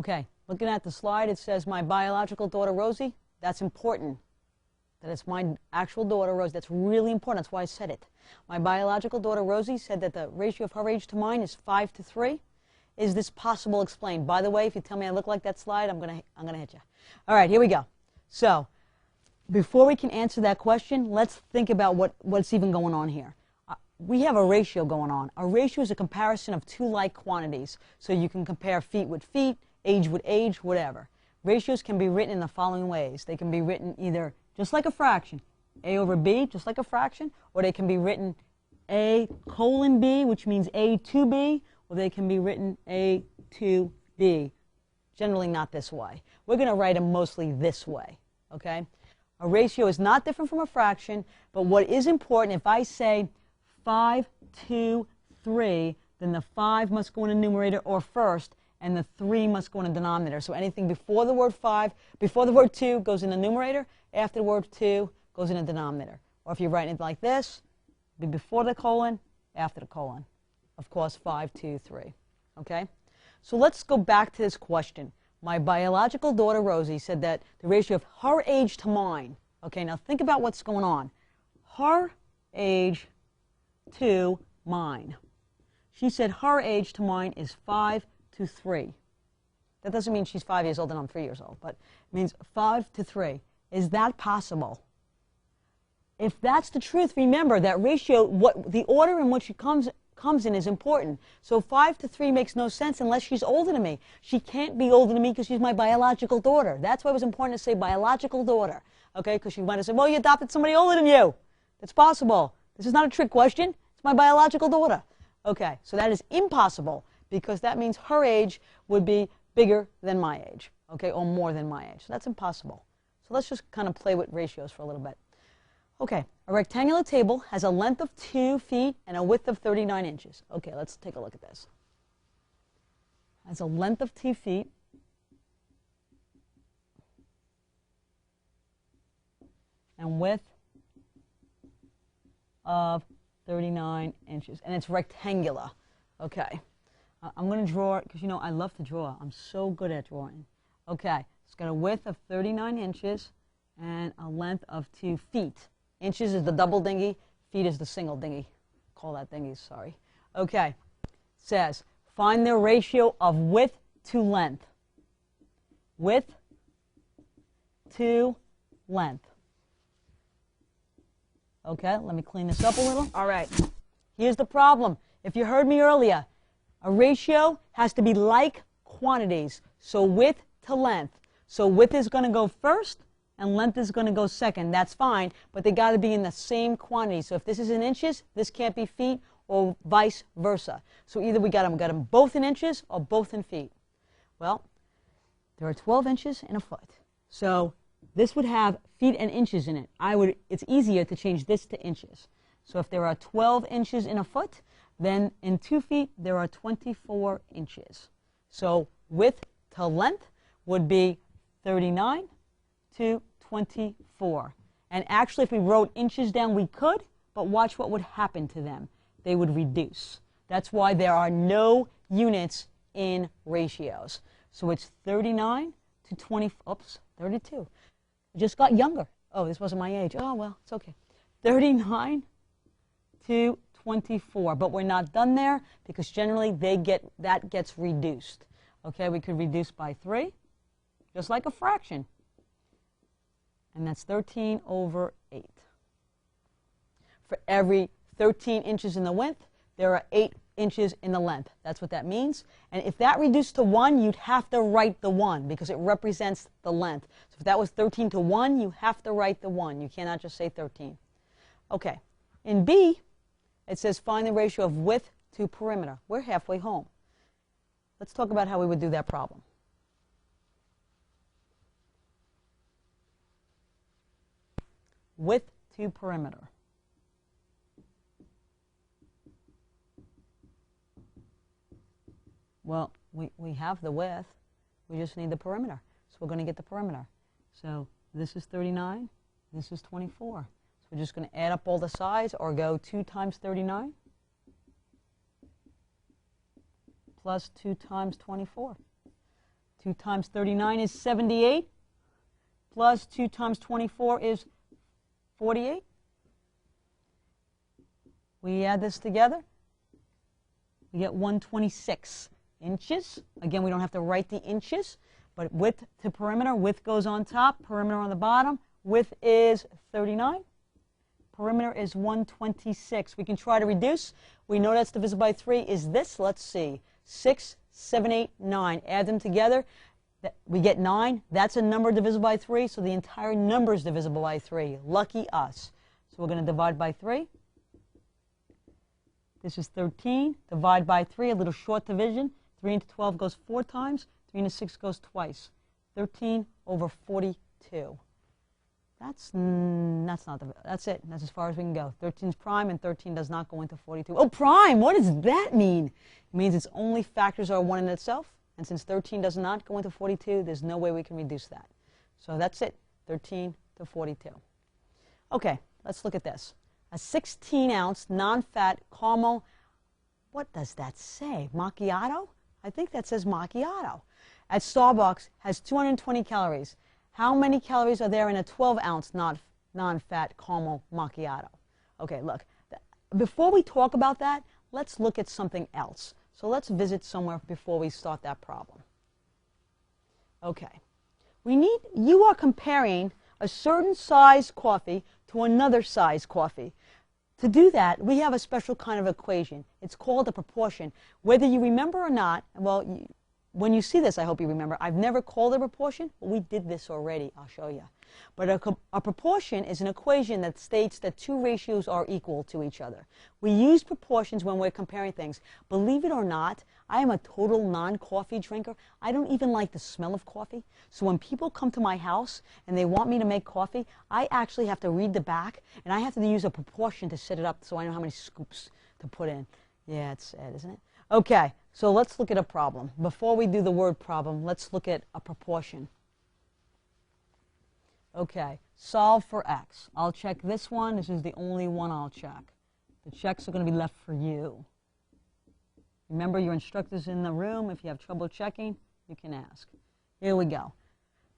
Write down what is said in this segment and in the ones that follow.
Okay, looking at the slide, it says my biological daughter Rosie. That's important. That it's my actual daughter Rosie. That's really important. That's why I said it. My biological daughter Rosie said that the ratio of her age to mine is 5 to 3. Is this possible? Explain. By the way, if you tell me I look like that slide, I'm gonna hit you. All right, here we go. So, before we can answer that question, let's think about what's even going on here. We have a ratio going on. A ratio is a comparison of two like quantities. So you can compare feet with feet, age with age, whatever. Ratios can be written in the following ways. They can be written either just like a fraction, A over B, just like a fraction, or they can be written A colon B, which means A to B, or they can be written A to B. Generally not this way. We're going to write them mostly this way, okay? A ratio is not different from a fraction, but what is important, if I say 5 to 3, then the 5 must go in the numerator or first, and the 3 must go in the denominator. So anything before the word 5, before the word 2 goes in the numerator, after the word 2 goes in the denominator. Or if you're writing it like this, be before the colon, after the colon. Of course, 5, 2, 3. Okay? So let's go back to this question. My biological daughter, Rosie, said that the ratio of her age to mine. Okay, now think about what's going on. Her age to mine. She said her age to mine is 5 to 3. That doesn't mean she's 5 years old and I'm 3 years old, but it means 5 to 3. Is that possible? If that's the truth, remember that ratio, the order in which it comes in is important. So 5 to 3 makes no sense unless she's older than me. She can't be older than me because she's my biological daughter. That's why it was important to say biological daughter, okay? Because she might have said, well, you adopted somebody older than you. That's possible. This is not a trick question. It's my biological daughter. Okay, so that is impossible because that means her age would be bigger than my age, okay, or more than my age. So that's impossible. So let's just kind of play with ratios for a little bit. Okay, a rectangular table has a length of 2 feet and a width of 39 inches. Okay, let's take a look at this. It has a length of 2 feet and width of 39 inches. And it's rectangular. Okay, I'm going to draw it because, you know, I love to draw. I'm so good at drawing. Okay, it's got a width of 39 inches and a length of 2 feet. Inches is the double dinghy, feet is the single dinghy. Call that dinghies, sorry. Okay, it says, find the ratio of width to length. Width to length. Okay, let me clean this up a little. All right, here's the problem. If you heard me earlier, a ratio has to be like quantities, so width to length. So width is going to go first, and length is going to go second. That's fine, but they got to be in the same quantity. So if this is in inches, this can't be feet, or vice versa. So either we got them both in inches or both in feet. Well, there are 12 inches in a foot. So this would have feet and inches in it. It's easier to change this to inches. So if there are 12 inches in a foot, then in 2 feet, there are 24 inches. So width to length would be 39 to 24. And actually, if we wrote inches down, we could, but watch what would happen to them. They would reduce. That's why there are no units in ratios. So it's 39 to 32. I just got younger. Oh, this wasn't my age. Oh, well, it's okay. 39 to 24. But we're not done there because generally that gets reduced. Okay, we could reduce by 3, just like a fraction. And that's 13 over 8. For every 13 inches in the width, there are 8 inches in the length. That's what that means. And if that reduced to 1, you'd have to write the 1 because it represents the length. So if that was 13 to 1, you have to write the 1. You cannot just say 13. Okay. In B, it says find the ratio of width to perimeter. We're halfway home. Let's talk about how we would do that problem. Width to perimeter. Well, we have the width. We just need the perimeter. So we're going to get the perimeter. So this is 39. This is 24. So we're just going to add up all the sides or go 2 times 39 plus 2 times 24. 2 times 39 is 78. Plus 2 times 24 is 48. We add this together. We get 126 inches. Again, we don't have to write the inches, but width to perimeter. Width goes on top, perimeter on the bottom. Width is 39. Perimeter is 126. We can try to reduce. We know that's divisible by 3 is this. Let's see. 6, 7, 8, 9. Add them together. We get 9. That's a number divisible by 3, so the entire number is divisible by 3. Lucky us. So we're going to divide by 3. This is 13. Divide by 3, a little short division. 3 into 12 goes 4 times. 3 into 6 goes twice. 13 over 42. That's it. That's as far as we can go. 13 is prime, and 13 does not go into 42. Oh, prime! What does that mean? It means its only factors are 1 in itself. And since 13 does not go into 42, there's no way we can reduce that. So that's it, 13 to 42. Okay, let's look at this. A 16-ounce non-fat caramel, what does that say? Macchiato? I think that says macchiato. At Starbucks has 220 calories. How many calories are there in a 12-ounce non-fat caramel macchiato? Okay, look, before we talk about that, let's look at something else. So let's visit somewhere before we start that problem. Okay, you are comparing a certain size coffee to another size coffee. To do that, we have a special kind of equation. It's called a proportion. Whether you remember or not, well, when you see this, I hope you remember, I've never called it a proportion, but we did this already. I'll show you. But a proportion is an equation that states that two ratios are equal to each other. We use proportions when we're comparing things. Believe it or not, I am a total non-coffee drinker. I don't even like the smell of coffee. So when people come to my house and they want me to make coffee, I actually have to read the back, and I have to use a proportion to set it up so I know how many scoops to put in. Yeah, it's sad, isn't it? Okay, so let's look at a problem. Before we do the word problem, let's look at a proportion. Okay, solve for x. I'll check this one. This is the only one I'll check. The checks are going to be left for you. Remember, your instructor's in the room. If you have trouble checking, you can ask. Here we go.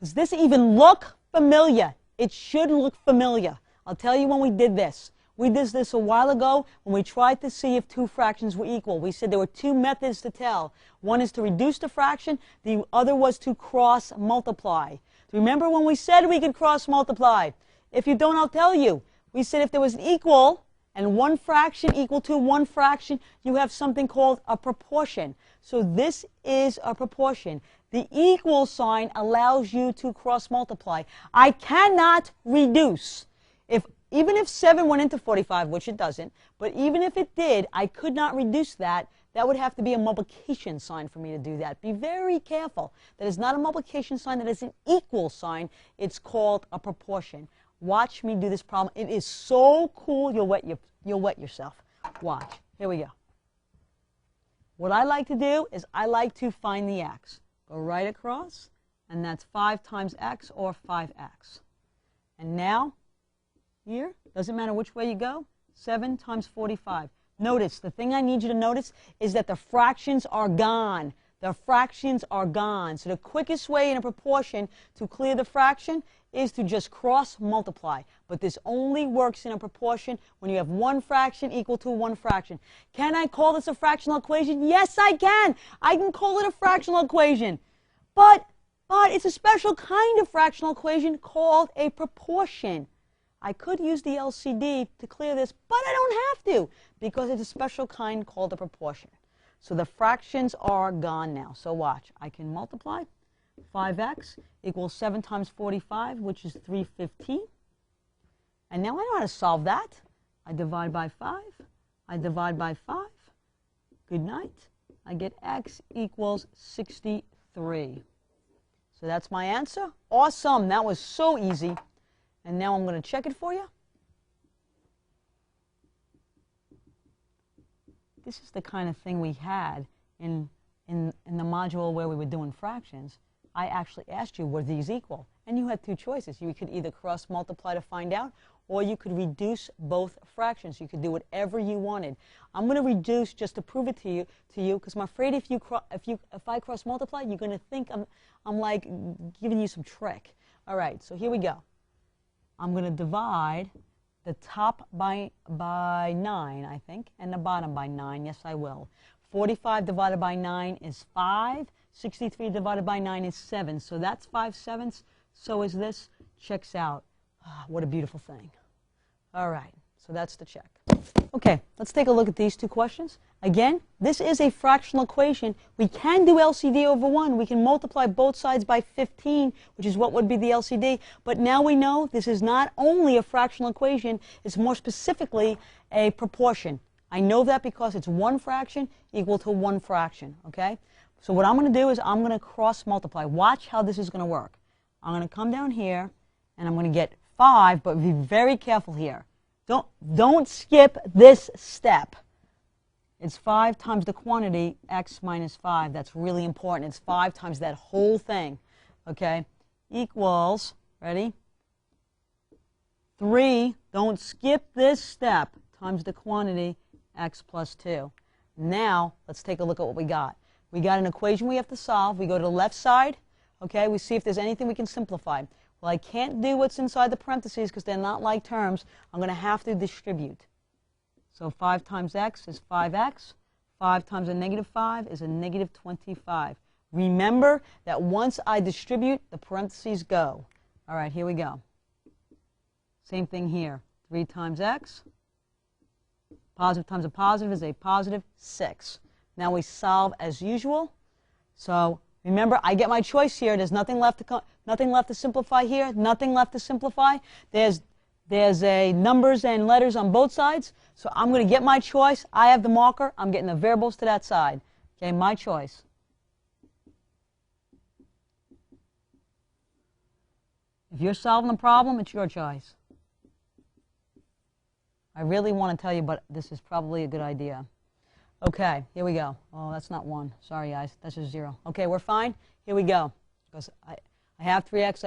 Does this even look familiar? It should look familiar. I'll tell you when we did this. We did this a while ago when we tried to see if two fractions were equal. We said there were two methods to tell. One is to reduce the fraction. The other was to cross multiply. Remember when we said we could cross multiply? If you don't, I'll tell you. We said if there was an equal and one fraction equal to one fraction, you have something called a proportion. So this is a proportion. The equal sign allows you to cross multiply. I cannot reduce. Even if 7 went into 45, which it doesn't, but even if it did, I could not reduce that. That would have to be a multiplication sign for me to do that. Be very careful. That is not a multiplication sign. That is an equal sign. It's called a proportion. Watch me do this problem. It is so cool, you'll wet yourself. Watch. Here we go. What I like to do is I like to find the x. Go right across, and that's 5 times x, or 5x. And now, here, doesn't matter which way you go, 7 times 45. Notice, the thing I need you to notice is that the fractions are gone. The fractions are gone. So the quickest way in a proportion to clear the fraction is to just cross multiply. But this only works in a proportion when you have one fraction equal to one fraction. Can I call this a fractional equation? Yes, I can. I can call it a fractional equation. But it's a special kind of fractional equation called a proportion. I could use the LCD to clear this, but I don't have to because it's a special kind called a proportion. So the fractions are gone now. So watch. I can multiply. 5x equals 7 times 45, which is 315. And now I know how to solve that. I divide by 5. I divide by 5. Good night. I get x equals 63. So that's my answer. Awesome. That was so easy. And now I'm going to check it for you. This is the kind of thing we had in the module where we were doing fractions. I actually asked you, were these equal? And you had two choices. You could either cross multiply to find out, or you could reduce both fractions. You could do whatever you wanted. I'm going to reduce just to prove it to you, because I'm afraid if I cross multiply, you're going to think I'm like giving you some trick. All right, so here we go. I'm going to divide the top by 9, I think, and the bottom by 9. Yes, I will. 45 divided by 9 is 5. 63 divided by 9 is 7. So that's 5/7. So is this. Checks out. Ah, what a beautiful thing. All right, so that's the check. Okay, let's take a look at these two questions. Again, this is a fractional equation. We can do LCD over 1. We can multiply both sides by 15, which is what would be the LCD. But now we know this is not only a fractional equation, it's more specifically a proportion. I know that because it's 1 fraction equal to 1 fraction, okay? So what I'm going to do is I'm going to cross multiply. Watch how this is going to work. I'm going to come down here, and I'm going to get 5, but be very careful here. Don't skip this step. It's 5 times the quantity, x minus 5. That's really important. It's 5 times that whole thing, okay? Equals, ready? 3, don't skip this step, times the quantity, x plus 2. Now, let's take a look at what we got. We got an equation we have to solve. We go to the left side, okay? We see if there's anything we can simplify. Well, I can't do what's inside the parentheses because they're not like terms. I'm going to have to distribute. So 5 times x is 5x. 5 times a negative 5 is a negative 25. Remember that once I distribute, the parentheses go. All right, here we go. Same thing here. 3 times x. Positive times a positive is a positive 6. Now we solve as usual. So remember, I get my choice here. There's nothing left to simplify here. Nothing left to simplify. There's a numbers and letters on both sides. So I'm going to get my choice. I have the marker. I'm getting the variables to that side. Okay, my choice. If you're solving the problem, it's your choice. I really want to tell you, but this is probably a good idea. Okay, here we go. Oh, that's not 1. Sorry, guys. That's just 0. Okay, we're fine. Here we go. Because I have 3x.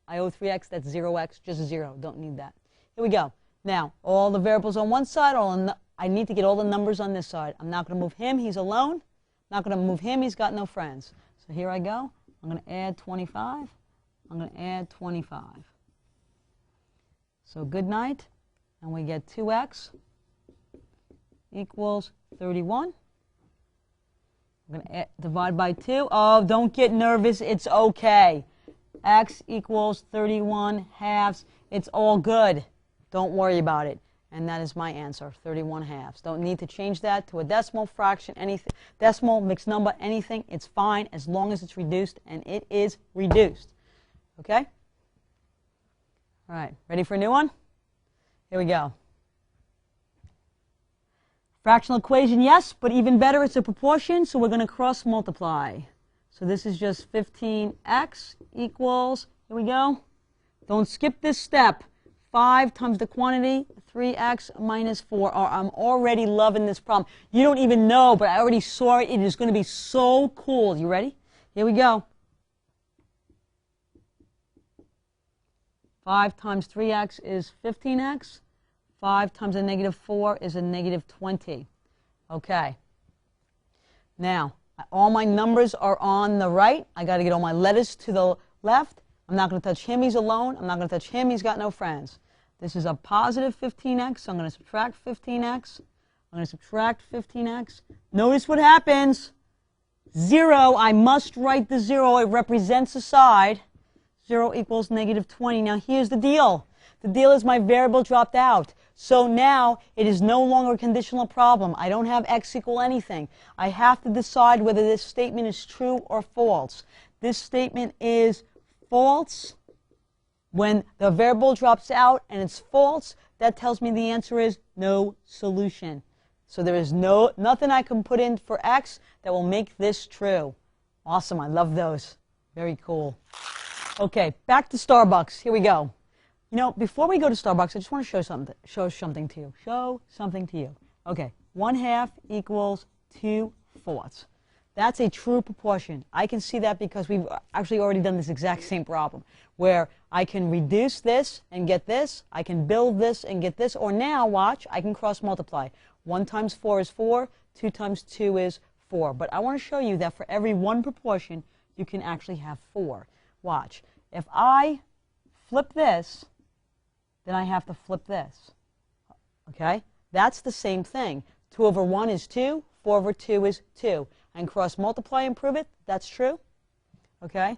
I owe 3x. That's 0x. Just 0. Don't need that. Here we go. Now, all the variables on one side. I need to get all the numbers on this side. I'm not going to move him. He's alone. I'm not going to move him. He's got no friends. So here I go. I'm going to add 25. I'm going to add 25. So good night. And we get 2x equals 31. I'm going to divide by 2. Oh, don't get nervous. It's okay. X equals 31 halves. It's all good. Don't worry about it. And that is my answer, 31 halves. Don't need to change that to a decimal fraction, anything, decimal, mixed number, anything. It's fine as long as it's reduced, and it is reduced. Okay? All right, ready for a new one? Here we go. Fractional equation, yes, but even better, it's a proportion, so we're going to cross multiply. So this is just 15x equals, here we go. Don't skip this step. 5 times the quantity, 3x minus 4. Oh, I'm already loving this problem. You don't even know, but I already saw it. It is going to be so cool. You ready? Here we go. 5 times 3x is 15x. 5 times a negative 4 is a negative 20. Okay. Now, all my numbers are on the right. I got to get all my letters to the left. I'm not going to touch him. He's alone. I'm not going to touch him. He's got no friends. This is a positive 15x, so I'm going to subtract 15x. I'm going to subtract 15x. Notice what happens. 0, I must write the 0. It represents a side. 0 equals negative 20. Now, here's the deal. The deal is my variable dropped out. So now it is no longer a conditional problem. I don't have x equal anything. I have to decide whether this statement is true or false. This statement is false. When the variable drops out and it's false, that tells me the answer is no solution. So there is nothing I can put in for x that will make this true. Awesome. I love those. Very cool. Okay, back to Starbucks. Here we go. You know, before we go to Starbucks, I just want to show something to you. Show something to you. Okay, 1/2 equals 2/4. That's a true proportion. I can see that because we've actually already done this exact same problem, where I can reduce this and get this, I can build this and get this, or now, watch, I can cross multiply. 1 times 4 is 4, 2 times 2 is 4. But I want to show you that for every one proportion, you can actually have 4. Watch. If I flip this, then I have to flip this. Okay? That's the same thing. 2 over 1 is 2, 4 over 2 is 2. And cross multiply and prove it, that's true. Okay?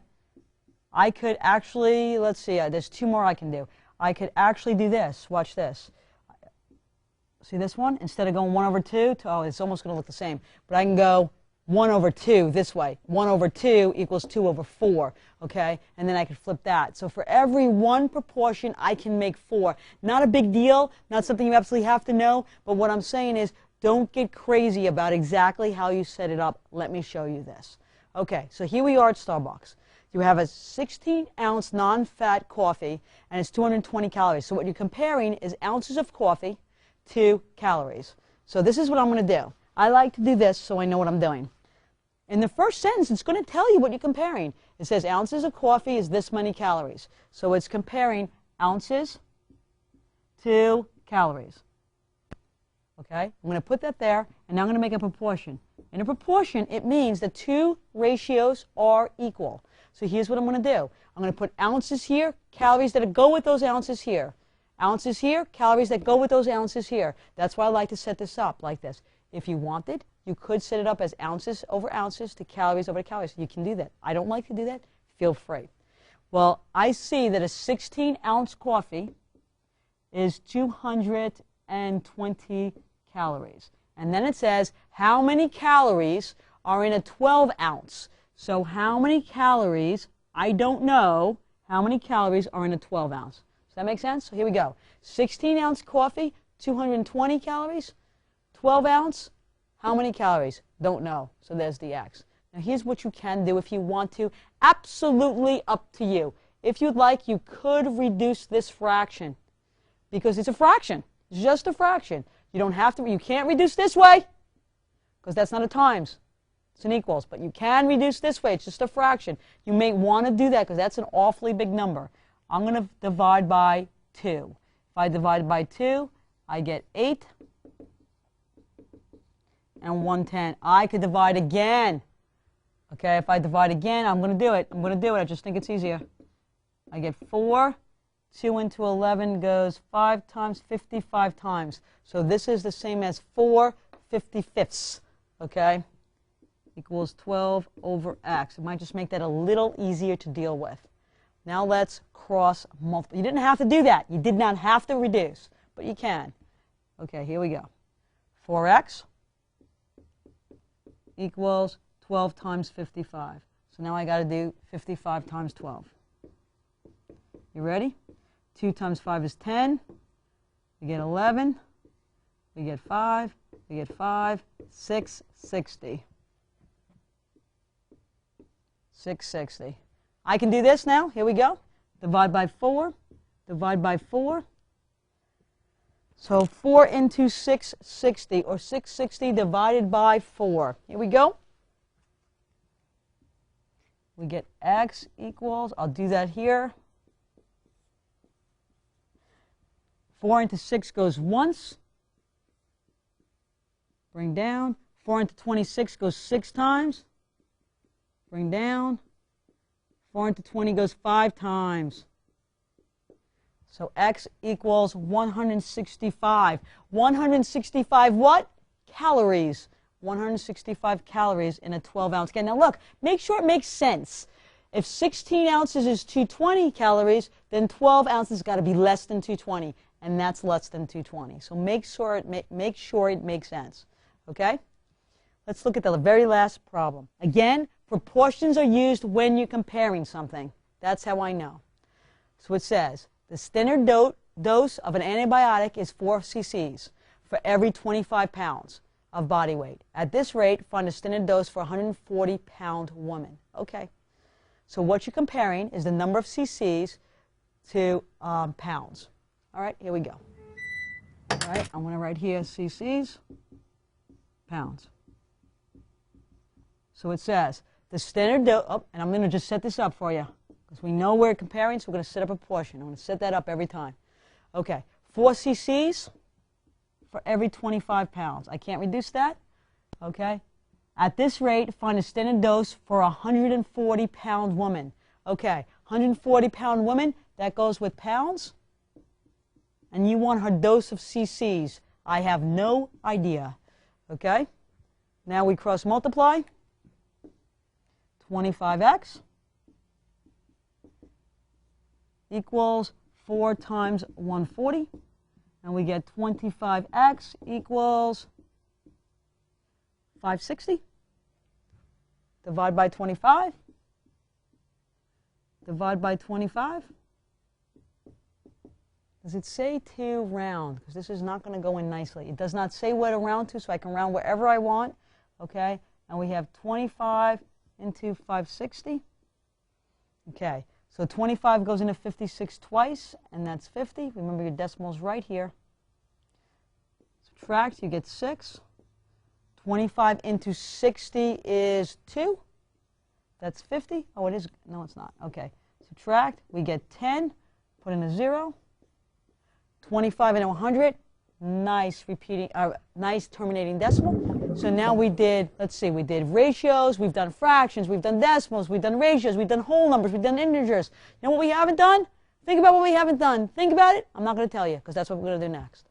I could actually, let's see, there's 2 more I can do. I could actually do this. Watch this. See this one? Instead of going 1 over 2, oh, it's almost going to look the same. But I can go 1 over 2 this way. 1 over 2 equals 2 over 4. Okay? And then I could flip that. So for every one proportion, I can make 4. Not a big deal. Not something you absolutely have to know. But what I'm saying is, don't get crazy about exactly how you set it up. Let me show you this. Okay, so here we are at Starbucks. You have a 16-ounce non-fat coffee, and it's 220 calories. So what you're comparing is ounces of coffee to calories. So this is what I'm going to do. I like to do this so I know what I'm doing. In the first sentence, it's going to tell you what you're comparing. It says ounces of coffee is this many calories. So it's comparing ounces to calories. Okay, I'm going to put that there, and now I'm going to make a proportion. In a proportion, it means the 2 ratios are equal. So here's what I'm going to do. I'm going to put ounces here, calories that go with those ounces here. Ounces here, calories that go with those ounces here. That's why I like to set this up like this. If you wanted, you could set it up as ounces over ounces to calories over calories. You can do that. I don't like to do that. Feel free. Well, I see that a 16-ounce coffee is 220 calories. And then it says how many calories are in a 12-ounce. So how many calories, I don't know how many calories are in a 12-ounce. Does that make sense? So here we go. 16-ounce coffee, 220 calories. 12-ounce, how many calories? Don't know. So there's the X. Now here's what you can do if you want to. Absolutely up to you. If you'd like, you could reduce this fraction because it's a fraction. It's just a fraction. You don't have to, you can't reduce this way because that's not a times. It's an equals. But you can reduce this way. It's just a fraction. You may want to do that because that's an awfully big number. I'm going to divide by 2. If I divide by 2, I get 8 and 1/10. I could divide again. Okay, if I divide again, I'm going to do it. I'm going to do it. I just think it's easier. I get 4. 2 into 11 goes 5 times, 55 times. So this is the same as 4 55ths, okay? Equals 12 over x. It might just make that a little easier to deal with. Now let's cross multiply. You didn't have to do that. You did not have to reduce, but you can. Okay, here we go. 4x equals 12 times 55. So now I got to do 55 times 12. You ready? 2 times 5 is 10. We get 11. We get 5. We get 5. 660. 660. I can do this now. Here we go. Divide by 4. Divide by 4. So 4 into 660, or 660 divided by 4. Here we go. We get x equals, I'll do that here. 4 into 6 goes once. Bring down. 4 into 26 goes 6 times. Bring down. 4 into 20 goes 5 times. So x equals 165. 165 what? Calories. 165 calories in a 12-ounce can. Now look, make sure it makes sense. If 16 ounces is 220 calories, then 12 ounces got to be less than 220, and that's less than 220. So make sure it makes sense. Okay? Let's look at the very last problem. Again, proportions are used when you're comparing something. That's how I know. So it says, the standard dose of an antibiotic is 4 cc's for every 25 pounds of body weight. At this rate, find a standard dose for a 140-pound woman. Okay. So what you're comparing is the number of cc's to pounds. All right, here we go. All right, I'm going to write here cc's, pounds. So it says the standard dose, oh, and I'm going to just set this up for you because we know we're comparing, so we're going to set up a portion. I'm going to set that up every time. Okay, 4 cc's for every 25 pounds. I can't reduce that. Okay. At this rate, find a standard dose for a 140-pound woman. Okay, 140-pound woman, that goes with pounds. And you want her dose of cc's. I have no idea. Okay? Now we cross multiply. 25x equals 4 times 140. And we get 25x equals 560. Divide by 25. Divide by 25. Does it say to round? Because this is not going to go in nicely. It does not say where to round to, so I can round wherever I want. Okay? And we have 25 into 560. Okay. So 25 goes into 56 twice, and that's 50. Remember your decimals right here. Subtract, you get 6. 25 into 60 is 2. That's 50. Oh, it is. No, it's not. Okay. Subtract, we get 10. Put in a 0. 25 into 100. Nice repeating, nice terminating decimal. So now we did, let's see, we did ratios, we've done fractions, we've done decimals, we've done ratios, we've done whole numbers, we've done integers. You know what we haven't done? Think about what we haven't done. Think about it. I'm not going to tell you because that's what we're going to do next.